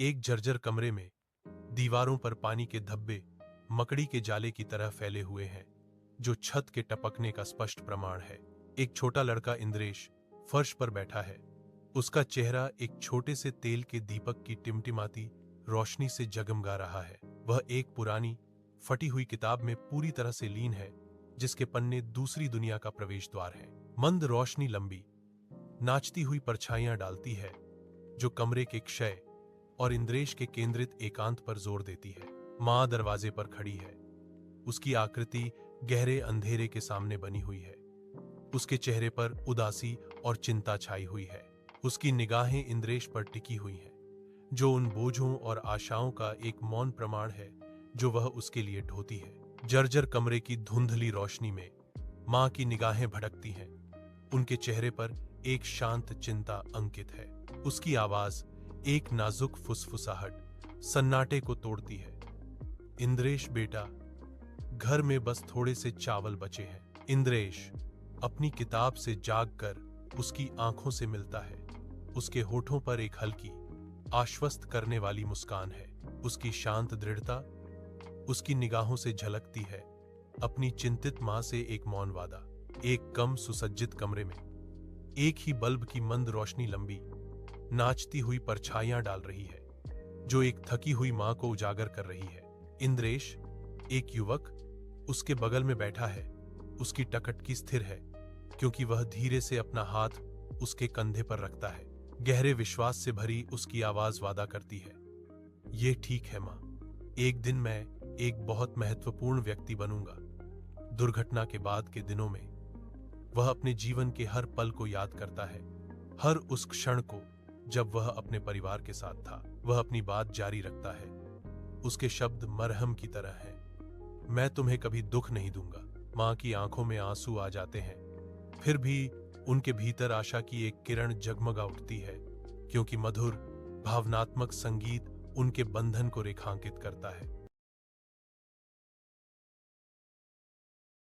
एक जर्जर कमरे में दीवारों पर पानी के धब्बे मकड़ी के जाले की तरह फैले हुए हैं, जो छत के टपकने का स्पष्ट प्रमाण है। एक छोटा लड़का इंद्रेश फर्श पर बैठा है। उसका चेहरा एक छोटे से तेल के दीपक की टिमटिमाती रोशनी से जगमगा रहा है। वह एक पुरानी फटी हुई किताब में पूरी तरह से लीन है, जिसके पन्ने दूसरी दुनिया का प्रवेश द्वार है। मंद रोशनी लंबी नाचती हुई परछाइयां डालती है, जो कमरे के क्षय और इंद्रेश के केंद्रित एकांत पर जोर देती है। मां दरवाजे पर खड़ी है। उसकी आकृति गहरे अंधेरे के सामने बनी हुई है। उसके चेहरे पर उदासी और चिंता छाई हुई है। उसकी निगाहें इंद्रेश पर टिकी हुई हैं, जो उन बोझों और आशाओं का एक मौन प्रमाण है जो वह उसके लिए ढोती है। जर्जर कमरे की धुंधली रोशनी में मां की निगाहें भटकती हैं। उनके चेहरे पर एक शांत चिंता अंकित है। उसकी आवाज एक नाजुक फुसफुसाहट सन्नाटे को तोड़ती है। इंद्रेश बेटा, घर में बस थोड़े से चावल बचे हैं। इंद्रेश अपनी किताब से जागकर उसकी आंखों से मिलता है। उसके होठों पर एक हल्की आश्वस्त करने वाली मुस्कान है। उसकी शांत दृढ़ता उसकी निगाहों से झलकती है। अपनी चिंतित मां से एक मौन वादा। एक कम सुसज्जित कमरे में एक ही बल्ब की मंद रोशनी लंबी नाचती हुई परछाइयां डाल रही है, जो एक थकी हुई मां को उजागर कर रही है। इंद्रेश, एक युवक, उसके बगल में बैठा है। उसकी टकटकी स्थिर है, क्योंकि वह धीरे से अपना हाथ उसके कंधे पर रखता है। गहरे विश्वास से भरी उसकी आवाज वादा करती है, ये ठीक है मां, एक दिन मैं एक बहुत महत्वपूर्ण व्यक्ति बनूंगा। दुर्घटना के बाद के दिनों में वह अपने जीवन के हर पल को याद करता है, हर उस क्षण को जब वह अपने परिवार के साथ था। वह अपनी बात जारी रखता है। उसके शब्द मरहम की तरह हैं। मैं तुम्हें कभी दुख नहीं दूंगा। मां की आंखों में आंसू आ जाते हैं, फिर भी उनके भीतर आशा की एक किरण जगमगा उठती है, क्योंकि मधुर भावनात्मक संगीत उनके बंधन को रेखांकित करता है।